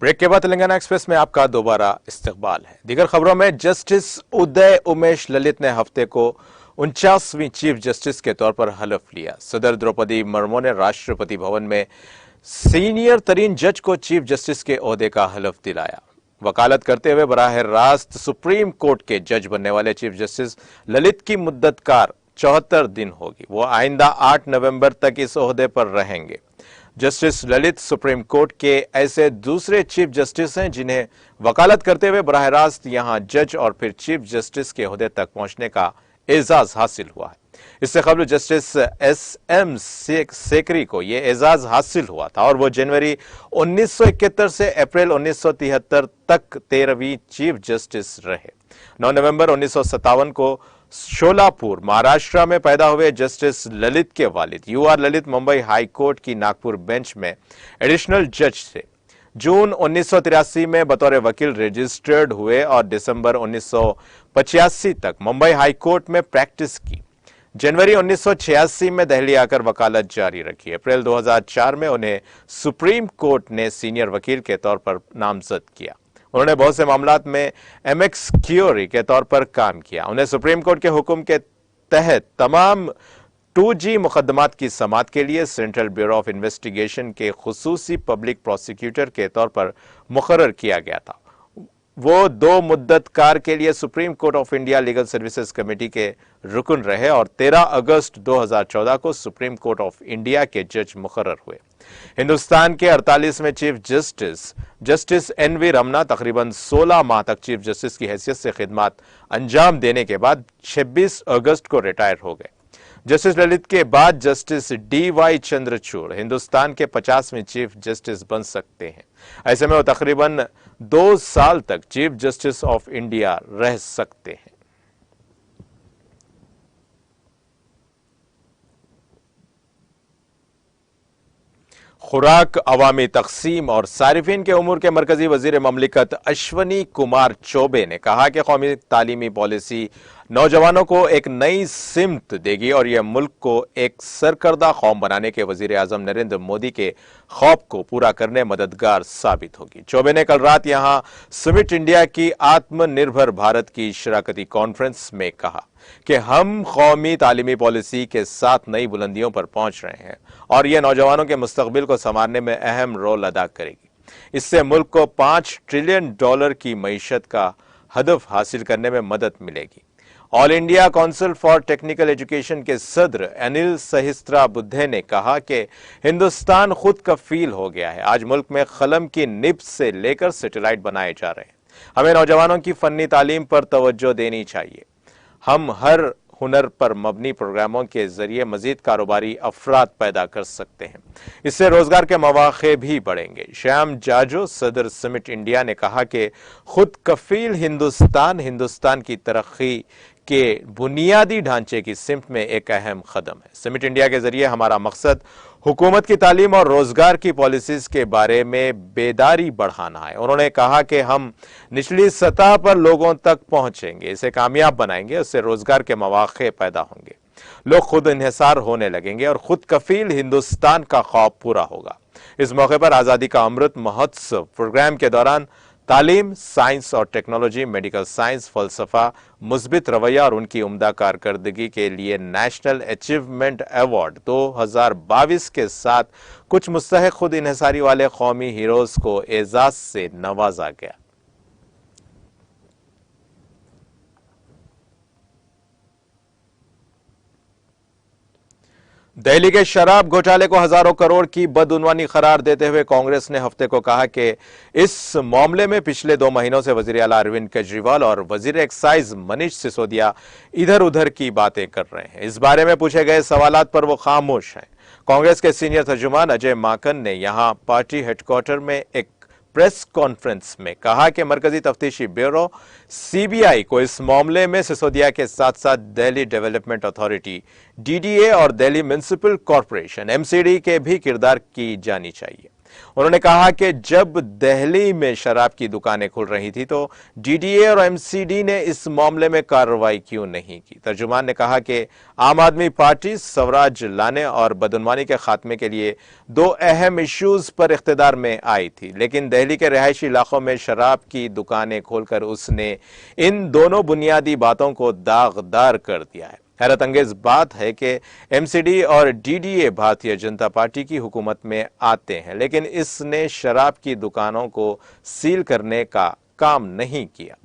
Break के बाद Telangana express में आपका दोबारा इस्तकबाल है। दीगर खबरों में जस्टिस उदय उमेश ललित ने हफ्ते को 49वीं चीफ जस्टिस के तौर पर हलफ लिया। सदर द्रौपदी मुर्मू ने राष्ट्रपति भवन में सीनियर तरीन जज को चीफ जस्टिस के ओहदे का हलफ दिलाया। वकालत करते हुए बराह रास्त सुप्रीम कोर्ट के जज बनने वाले चीफ जस्टिस ललित की मुद्दत कार 74 दिन होगी। वो आइंदा 8 नवंबर तक इस ओहदे पर रहेंगे। जस्टिस ललित सुप्रीम कोर्ट के ऐसे दूसरे चीफ जस्टिस हैं जिन्हें वकालत करते हुए बराह रास्त यहां जज और फिर चीफ जस्टिस के ओहदे तक पहुंचने का एजाज हासिल हुआ है। इससे कबल जस्टिस एस.एम. सेकरी को यह एजाज हासिल हुआ था और वो जनवरी 1971 से अप्रैल 1973 तक 13वीं चीफ जस्टिस रहे। 9 नवंबर 1957 को शोलापुर महाराष्ट्र में पैदा हुए जस्टिस ललित के वालिद U.R. Lalit Mumbai high court की नागपुर बेंच में एडिशनल जज थे। जून 1983 में बतौर वकील रजिस्टर्ड हुए और दिसंबर 1985 तक मुंबई हाई कोर्ट में प्रैक्टिस की। जनवरी 1986 में दिल्ली आकर वकालत जारी रखी। अप्रैल 2004 में उन्हें सुप्रीम कोर्ट ने सीनियर वकील के तौर पर नामजद किया। उन्होंने बहुत से मामलात में एमएक्स क्यूरी के तौर पर काम किया। उन्हें सुप्रीम कोर्ट के हुक्म के तहत तमाम 2G मुकदमात की समाअत के लिए सेंट्रल ब्यूरो ऑफ इन्वेस्टिगेशन के खुसूसी पब्लिक प्रोसिक्यूटर के तौर पर मुकर्रर किया गया था। वो 2 मुद्दतकार के लिए supreme court of India legal services committee के रुकन रहे और 13 अगस्त 2014 को सुप्रीम कोर्ट ऑफ इंडिया के जज मुकर्रर हुए। हिंदुस्तान के 48वें चीफ जस्टिस NV रमना तकरीबन 16 माह तक चीफ जस्टिस की हैसियत से खिदमत अंजाम देने के बाद 26 अगस्त को रिटायर हो गए। जस्टिस ललित के बाद जस्टिस DY चंद्रचूड़ हिंदुस्तान के 50वें चीफ जस्टिस बन सकते हैं। ऐसे में वो तकरीबन 2 साल तक चीफ जस्टिस ऑफ इंडिया रह सकते हैं। खुराक, अवामी तकसीम और सारिफिन के उमूर के मरकजी वजीर ममलिकत अश्वनी कुमार चौबे ने कहा कि कौमी तालीमी पॉलिसी नौजवानों को एक नई सिमत देगी और यह मुल्क को एक सरकर्दा कौम बनाने के वजीर आजम नरेंद्र मोदी के ख्वाब को पूरा करने मददगार साबित होगी। चौबे ने कल रात यहां समिट इंडिया की आत्मनिर्भर भारत की शराकती कॉन्फ्रेंस में कहा कि हम कौमी तालीमी पॉलिसी के साथ नई बुलंदियों पर पहुंच रहे हैं और यह नौजवानों के मुस्तकबिल को संवारने में अहम रोल अदा करेगी। इससे मुल्क को $5 ट्रिलियन की मईशत का हदफ हासिल करने में मदद मिलेगी। All India council for technical education के सदर अनिल सहिस्त्रा बुद्धे ने कहा कि हिंदुस्तान खुद कफील हो गया है। आज मुल्क में कलम की निब से लेकर सैटेलाइट बनाए जा रहे हैं। हमें नौजवानों की फन्नी तालीम पर तवज्जो देनी चाहिए। हम हर हुनर पर मबनी प्रोग्रामों के जरिए मजीद कारोबारी अफराद पैदा कर सकते हैं। इससे रोजगार के मौके भी बढ़ेंगे। श्याम जाजो सदर समिट इंडिया ने कहा कि खुद कफील हिंदुस्तान की तरक्की के बुनियादी ढांचे की सिमत में एक अहम कदम है। समिट इंडिया के जरिए हमारा मकसद हुकूमत की तालीम और रोजगार की पॉलिसीज के बारे में बेदारी बढ़ाना है। उन्होंने कहा कि हम निचली सतह पर लोगों तक पहुंचेंगे, इसे कामयाब बनाएंगे, उससे रोजगार के मौके पैदा होंगे, लोग खुद इन्हिसार होने लगेंगे और खुद कफील हिंदुस्तान का ख्वाब पूरा होगा। इस मौके पर आजादी का अमृत महोत्सव प्रोग्राम के दौरान तालीम, साइंस और टेक्नोलॉजी, मेडिकल साइंस, फलसफा, मुस्बित रवैया और उनकी उम्दा कारकर्दगी के लिए नेशनल अचीवमेंट अवार्ड 2022 के साथ कुछ मुस्तहिक खुद इन्हिसारी वाले कौमी हीरोज को एजाज से नवाजा गया। दिल्ली के शराब घोटाले को हजारों करोड़ की बदउनवानी करार देते हुए कांग्रेस ने हफ्ते को कहा कि इस मामले में पिछले 2 महीनों से वजीर आला अरविंद केजरीवाल और वजीर एक्साइज मनीष सिसोदिया इधर उधर की बातें कर रहे हैं। इस बारे में पूछे गए सवालात पर वो खामोश हैं। कांग्रेस के सीनियर तर्जुमान अजय माकन ने यहां पार्टी हेडक्वार्टर में एक प्रेस कॉन्फ्रेंस में कहा कि मरकजी तफ्तीशी ब्यूरो CBI को इस मामले में सिसोदिया के साथ साथ दिल्ली डेवलपमेंट अथॉरिटी DDA और दिल्ली म्युनिसिपल कॉरपोरेशन MCD के भी किरदार की जानी चाहिए। उन्होंने कहा कि जब दिल्ली में शराब की दुकानें खुल रही थी तो डीडीए और एमसीडी ने इस मामले में कार्रवाई क्यों नहीं की। तर्जुमान ने कहा कि आम आदमी पार्टी स्वराज लाने और बदउनवानी के खात्मे के लिए दो अहम इश्यूज पर इख्तिदार में आई थी, लेकिन दिल्ली के रिहायशी इलाकों में शराब की दुकानें खोलकर उसने इन दोनों बुनियादी बातों को दागदार कर दिया है। हैरत अंगेज बात है कि एमसीडी और डीडीए भारतीय जनता पार्टी की हुकूमत में आते हैं, लेकिन इसने शराब की दुकानों को सील करने का काम नहीं किया।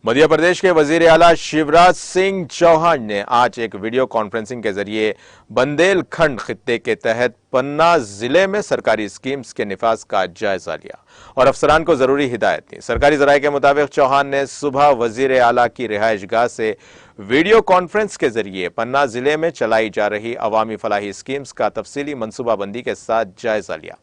मध्य प्रदेश के वजीर आला शिवराज सिंह चौहान ने आज एक वीडियो कॉन्फ्रेंसिंग के जरिए बुंदेलखंड खित्ते के तहत पन्ना जिले में सरकारी स्कीम्स के निफाज का जायजा लिया और अफसरान को जरूरी हिदायत दी। सरकारी जराये के मुताबिक चौहान ने सुबह वजीर आला की रिहायशगाह से वीडियो कॉन्फ्रेंस के जरिए पन्ना जिले में चलाई जा रही अवामी फलाही स्कीम्स का तफसीली मनसूबाबंदी के साथ जायजा लिया।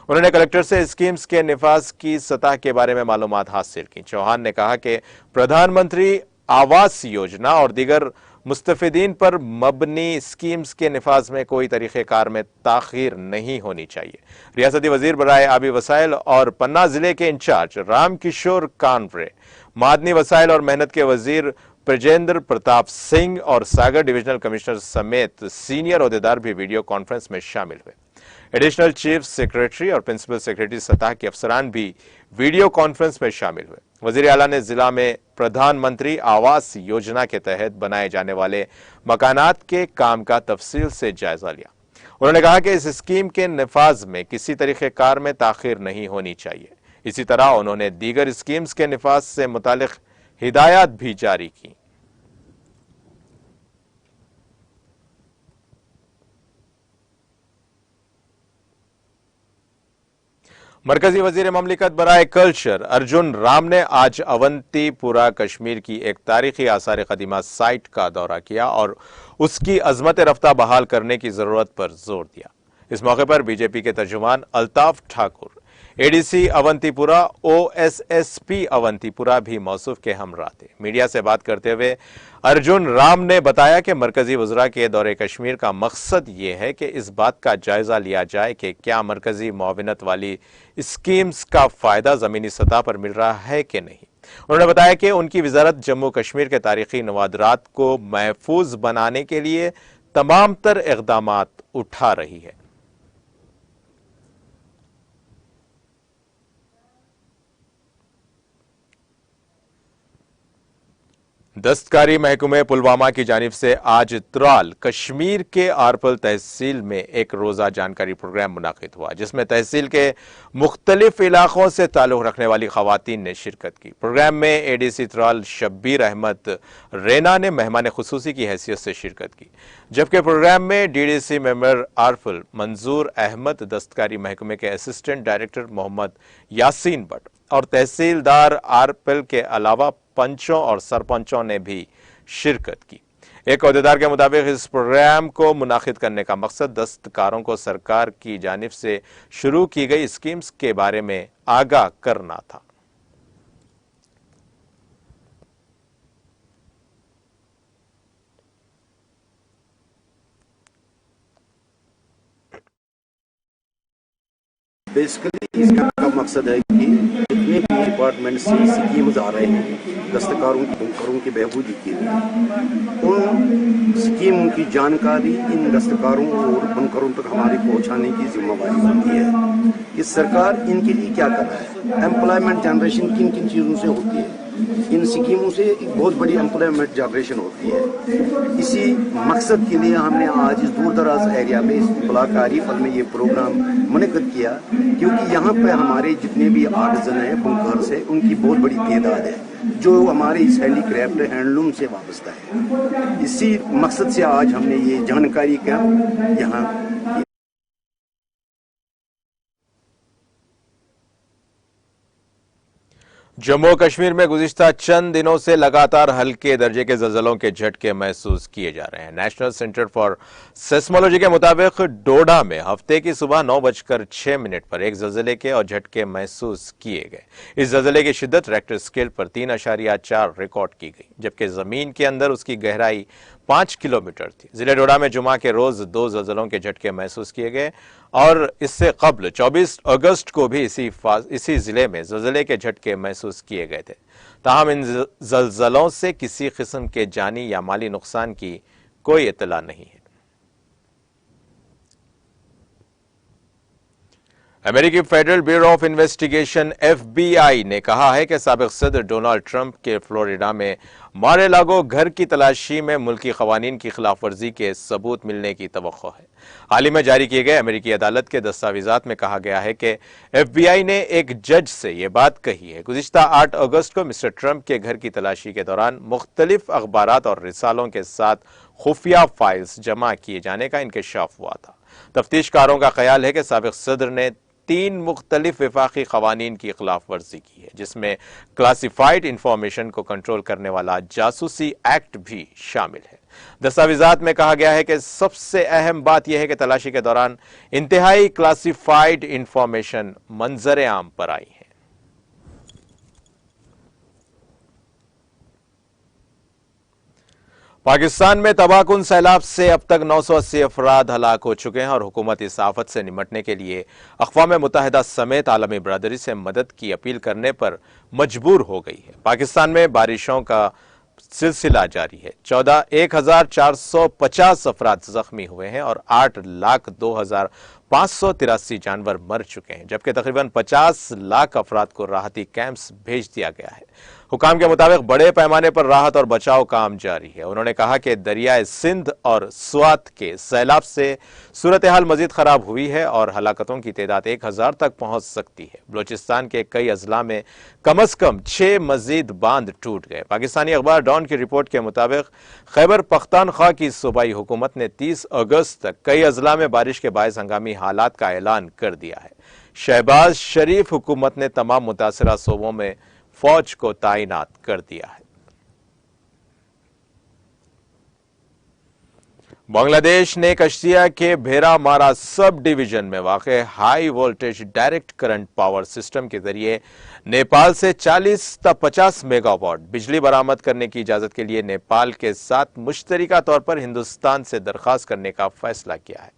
उन्होंने कलेक्टर से स्कीम्स के निफाज की सतह के बारे में मालूमात हासिल की। चौहान ने कहा कि प्रधानमंत्री आवास योजना और दीगर मुस्तफिदीन पर मबनी स्कीम्स के निफाज में कोई तरीक़ेकार में ताखीर नहीं होनी चाहिए। रियासती वजीर बराए आबी वसाइल और पन्ना जिले के इंचार्ज राम किशोर कानवरे, मादनी वसाइल और मेहनत के वजीर ब्रजेंद्र प्रताप सिंह और सागर डिविजनल कमिश्नर समेत सीनियर ओहदेदार भी वीडियो कॉन्फ्रेंस में शामिल हुए। एडिशनल चीफ सेक्रेटरी और प्रिंसिपल सेक्रेटरी सतह के अफसरान भी वीडियो कॉन्फ्रेंस में शामिल हुए। वजीर आला ने जिला में प्रधानमंत्री आवास योजना के तहत बनाए जाने वाले मकानात के काम का तफसील से जायजा लिया। उन्होंने कहा कि इस स्कीम के निफाज में किसी तरीक़ेकार में ताखीर नहीं होनी चाहिए। इसी तरह उन्होंने दीगर स्कीम्स के निफाज से मुतालिक हिदायत भी जारी की। मरकजी वजीर ममलिकत बराए कल्चर अर्जुन राम ने आज अवंतीपुरा कश्मीर की एक तारीखी आसार कदीमा साइट का दौरा किया और उसकी अजमत रफ्ता बहाल करने की जरूरत पर जोर दिया। इस मौके पर बीजेपी के तर्जुमान अल्ताफ ठाकुर, एडीसी अवंतीपुरा, ओएसएसपी अवंतीपुरा भी मौसूफ के हमरा थे। मीडिया से बात करते हुए अर्जुन राम ने बताया कि मरकजी वज़रा के दौरे कश्मीर का मकसद ये है कि इस बात का जायजा लिया जाए कि क्या मरकजी मुआविनत वाली स्कीम्स का फायदा जमीनी सतह पर मिल रहा है कि नहीं। उन्होंने बताया कि उनकी वजारत जम्मू कश्मीर के तारीखी नवादरात को महफूज बनाने के लिए तमाम तर इक़दामात उठा रही है। दस्तकारी महकमे पुलवामा की जानिब से आज त्राल कश्मीर के आरपल तहसील में एक रोज़ा जानकारी प्रोग्राम मुनाकिद हुआ, जिसमें तहसील के मुख्तलिफ इलाकों से ताल्लुक़ रखने वाली खवातीन ने शिरकत की। प्रोग्राम में एडीसी त्राल शब्बीर अहमद रेना ने मेहमान खुसूसी की हैसियत से शिरकत की, जबकि प्रोग्राम में डीडीसी मेंबर आरपल मंजूर अहमद, दस्तकारी महकमे के असिस्टेंट डायरेक्टर मोहम्मद यासीन भट्ट और तहसीलदार आरपल के अलावा पंचों और सरपंचों ने भी शिरकत की। एक अहदेदार के मुताबिक इस प्रोग्राम को मुनाकिद करने का मकसद दस्तकारों को सरकार की जानिब से शुरू की गई स्कीम्स के बारे में आगाह करना था। बेसिकली इसका मकसद है कि जितने भी डिपार्टमेंट से स्कीम्स आ रहे हैं दस्तकारों की बुनकरों की बहबूदी के लिए, उन स्कीमों की जानकारी इन दस्तकारों और बुनकरों तक हमारी पहुंचाने की जिम्मेवारी बनती है कि सरकार इनके लिए क्या कर रहा है। एम्प्लॉयमेंट जनरेशन किन किन चीज़ों से होती है, इन स्कीमों से एक बहुत बड़ी एम्प्लॉयमेंट जनरेशन होती है। इसी मकसद के लिए हमने आज इस दूर दराज एरिया में इस ब्लॉक आरिफल में ये प्रोग्राम मुनक़िद किया, क्योंकि यहाँ पे हमारे जितने भी आर्टिज़न हैं बुनकर से उनकी बहुत बड़ी तादाद है जो हमारे इस हैंडीक्राफ्ट हैंडलूम से वाबस्ता है। इसी मकसद से आज हमने ये जानकारी कैंप यहाँ जम्मू कश्मीर में गुज़िश्ता चंद दिनों से लगातार हल्के दर्जे के ज़लज़लों के झटके महसूस किए जा रहे हैं। नेशनल सेंटर फॉर सेस्मोलॉजी के मुताबिक डोडा में हफ्ते की सुबह 9:06 पर एक ज़लज़ले के और झटके महसूस किए गए। इस ज़लज़ले की शिद्दत रेक्टर स्केल पर 3.4 रिकॉर्ड की गई, जबकि ज़मीन के अंदर उसकी गहराई 5 किलोमीटर थी। जिले डोडा में जुमा के रोज 2 ज़लज़लों के झटके महसूस किए गए और इससे कबल 24 अगस्त को भी इसी जिले में ज़लज़ले के झटके महसूस किए गए थे। ताहम इन ज़लज़लों से किसी किस्म के जानी या माली नुकसान की कोई इत्तला नहीं है। अमेरिकी federal bureau of investigation FBI ने कहा है कि साबिक सदर डोनाल्ड ट्रंप के फ्लोरिडा में मार-ए-लागो घर की तलाशी में मुल्की कवानीन की खिलाफ वर्जी के सबूत मिलने की तवक्को है। हाल ही में जारी किए गए अमेरिकी अदालत के दस्तावेजात में कहा गया है कि FBI ने एक जज से यह बात कही है। गुज़िश्ता 8 अगस्त को मिस्टर ट्रंप के घर की तलाशी के दौरान मुख्तलिफ अखबारात और रिसालों के साथ खुफिया फाइल्स जमा किए जाने का इंकशाफ हुआ था। तफ्तीशकारों का ख्याल है कि साबिक सदर ने 3 मुख्तलिफ वफाकी कवानीन की खिलाफ वर्जी की है, जिसमें क्लासिफाइड इंफॉर्मेशन को कंट्रोल करने वाला जासूसी एक्ट भी शामिल है। दस्तावेजात में कहा गया है कि सबसे अहम बात यह है कि तलाशी के दौरान इंतहाई क्लासिफाइड इंफॉर्मेशन मंजर आम पर आई है। पाकिस्तान में तबाहकुन सैलाब से अब तक 980 अफराद हलाक हो चुके हैं और हुकूमत इस आफत से निमटने के लिए अक़वाम मुत्तहिदा समेत आलमी बरादरी से मदद की अपील करने पर मजबूर हो गई है। पाकिस्तान में बारिशों का सिलसिला जारी है। 14,450 अफराद जख्मी हुए हैं और 8,02,583 जानवर मर चुके हैं, जबकि तकरीबन 50 लाख अफराद को राहती कैंप्स भेज दिया गया है। हुकाम के मुताबिक बड़े पैमाने पर राहत और बचाव काम जारी है। उन्होंने कहा कि दरियाए सिंध और स्वात के सैलाब से सूरत हाल मजीद खराब हुई है और हलाकतों की तादाद 1000 तक पहुंच सकती है। बलोचिस्तान के कई अजला में कम अज कम 6 मजीद बांध टूट गए। पाकिस्तानी अखबार डॉन की रिपोर्ट के मुताबिक खैबर पख्तानख्वा की सूबाई हुकूमत ने 30 अगस्त तक कई अजला में बारिश के बायस हंगामी हालात का ऐलान कर दिया है। शहबाज शरीफ हुकूमत ने तमाम मुतासरा सूबों में फौज को तैनात कर दिया है। बांग्लादेश ने कश्तिया के भेरा मारा सब डिवीजन में वाक़े high voltage direct current power system के जरिए नेपाल से 40 से 50 मेगावाट बिजली बरामद करने की इजाजत के लिए नेपाल के साथ मुश्तरका तौर पर हिंदुस्तान से दरखास्त करने का फैसला किया है।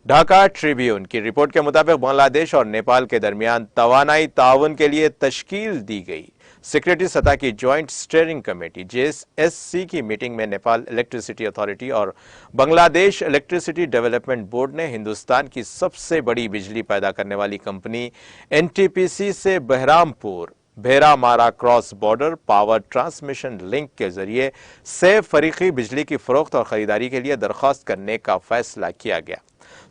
ढाका ट्रिब्यून की रिपोर्ट के मुताबिक बांग्लादेश और नेपाल के दरमियान तवानाई ताउन के लिए तश्कील दी गई सेक्रेटरी सतह की ज्वाइंट स्टीयरिंग कमेटी JSC की मीटिंग में नेपाल इलेक्ट्रिसिटी अथॉरिटी और बांग्लादेश इलेक्ट्रिसिटी डेवलपमेंट बोर्ड ने हिंदुस्तान की सबसे बड़ी बिजली पैदा करने वाली कंपनी NTPC से Baharampur Bheramara cross border power transmission link के जरिए से फरीकी बिजली की फरोख्त और खरीदारी के लिए दरख्वास्त करने का फैसला किया गया।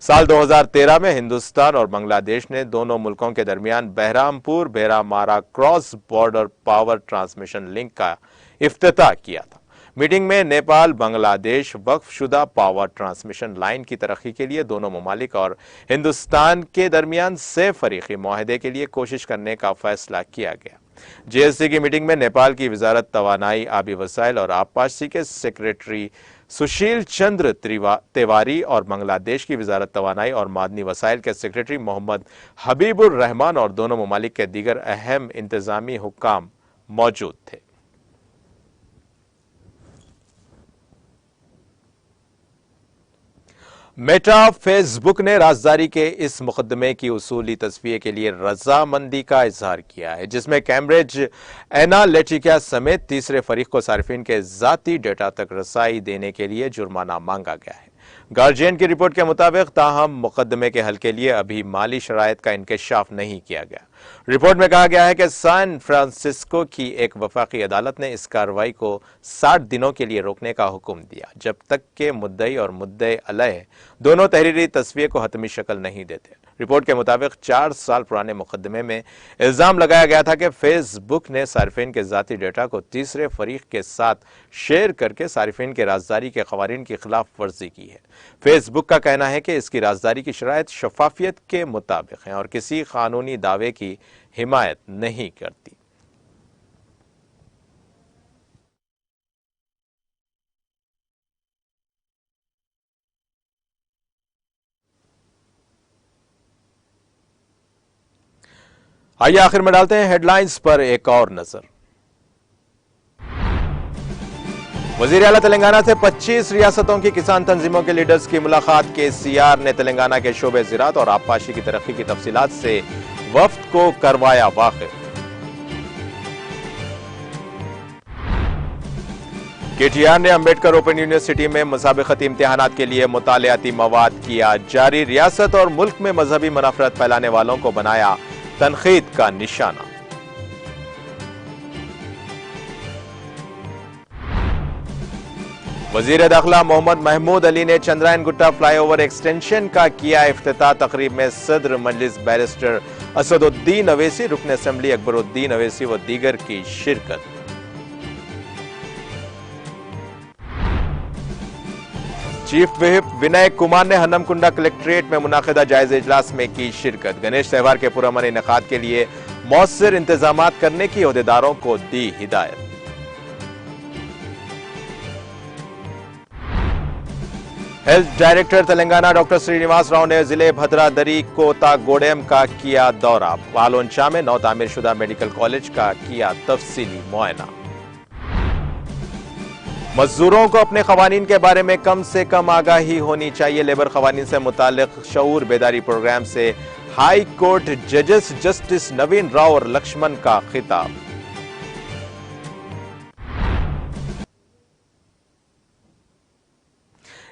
साल 2013 में हिंदुस्तान और बांग्लादेश ने दोनों मुल्कों के दरमियान Baharampur Bheramara cross border power transmission link का इफ्तिताह किया था। मीटिंग में नेपाल बांग्लादेश वक्फशुदा पावर ट्रांसमिशन लाइन की तरक्की के लिए दोनों ममालिक और हिंदुस्तान के दरमियान से फरीकी मुआहदे के लिए कोशिश करने का फैसला किया गया। JSC की मीटिंग में नेपाल की वजारत तवानाई, आबी वसाइल और आबपाशी के सेक्रेटरी सुशील चंद्र तिवारी और बांग्लादेश की वजारत तवानाई और मादनी वसाइल के सेक्रेटरी मोहम्मद हबीबुर रहमान और दोनों ममालिक के दीगर अहम इंतजामी हुक्काम मौजूद थे। मेटा फेसबुक ने राजदारी के इस मुकदमे की उसूली तस्वीर के लिए रजामंदी का इजहार किया है, जिसमें कैम्ब्रिज एनालिटिका समेत तीसरे फरीक को सार्फिन के जाती डेटा तक रसाई देने के लिए जुर्माना मांगा गया है। गार्जियन की रिपोर्ट के मुताबिक ताहम मुकदमे के हल के लिए अभी माली शराइत का इंकशाफ नहीं किया गया। रिपोर्ट में कहा गया है कि सैन फ्रांसिस्को की एक वफाकी अदालत ने इस कार्रवाई को 60 दिनों के लिए रोकने का हुक्म दिया, जब तक के मुद्दई और मुद्दे अलह दोनों तहरीरी तस्वीर को हतमी शक्ल नहीं देते। रिपोर्ट के मुताबिक 4 साल पुराने मुकदमे में इल्जाम लगाया गया था कि फेसबुक ने सार्फिन के जाती डेटा को तीसरे फरीक के साथ शेयर करके सार्फिन के राजदारी के कवानीन की खिलाफ वर्जी की है। फेसबुक का कहना है कि इसकी राजदारी की शराइत शफाफियत के मुताबिक है और किसी कानूनी दावे की हिमायत नहीं करती। आइए आखिर में डालते हैं हेडलाइंस पर एक और नजर। वजीर आला तेलंगाना से 25 रियासतों की किसान तंजीमों के लीडर्स की मुलाकात। केसीआर ने तेलंगाना के शोबे ज़राअत और आबपाशी की तरक्की की तफसीलात से वफ्द को करवाया वाकिफ। केटीआर ने अंबेडकर ओपन यूनिवर्सिटी में मुसाबिकती इम्तिहानात के लिए मुतालियाती मवाद किया जारी। रियासत और मुल्क में मजहबी मुनाफरत फैलाने वालों को बनाया तनकीद का निशाना। वजीर दाखिला मोहम्मद महमूद अली ने चंद्रायन गुट्टा फ्लाईओवर एक्सटेंशन का किया इफ्तिताह। तकरीब में सदर मजलिस बैरिस्टर असदुद्दीन अवैसी, रुकन असेंबली अकबरुद्दीन अवैसी व दीगर की शिरकत। चीफ व्हिप विनय कुमार ने हनमकुंडा कलेक्ट्रेट में मुनाकिदा जायजा इजलास में की शिरकत। गणेश त्योहार के पुरअमन इनेकाद के लिए मौसर इंतजामात करने की ओहदेदारों को दी हिदायत। Health director Telangana doctor Srinivas Rao ने जिले भद्रादरी कोतागोडेम का किया दौरा। पालोंचा में नौ तामीरशुदा मेडिकल कॉलेज का किया तफसीली मुआयना। मजदूरों को अपने कवानीन के बारे में कम से कम आगाही होनी चाहिए। लेबर कवानीन से मुतालिक शऊर बेदारी प्रोग्राम से हाई कोर्ट जजेस जस्टिस नवीन राव और लक्ष्मण का खिताब।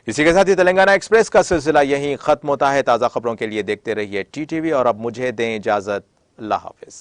इसी के साथ ही तेलंगाना एक्सप्रेस का सिलसिला यहीं खत्म होता है। ताजा खबरों के लिए देखते रहिए टीटीवी और अब मुझे दें इजाजत। अल्लाह हाफिज।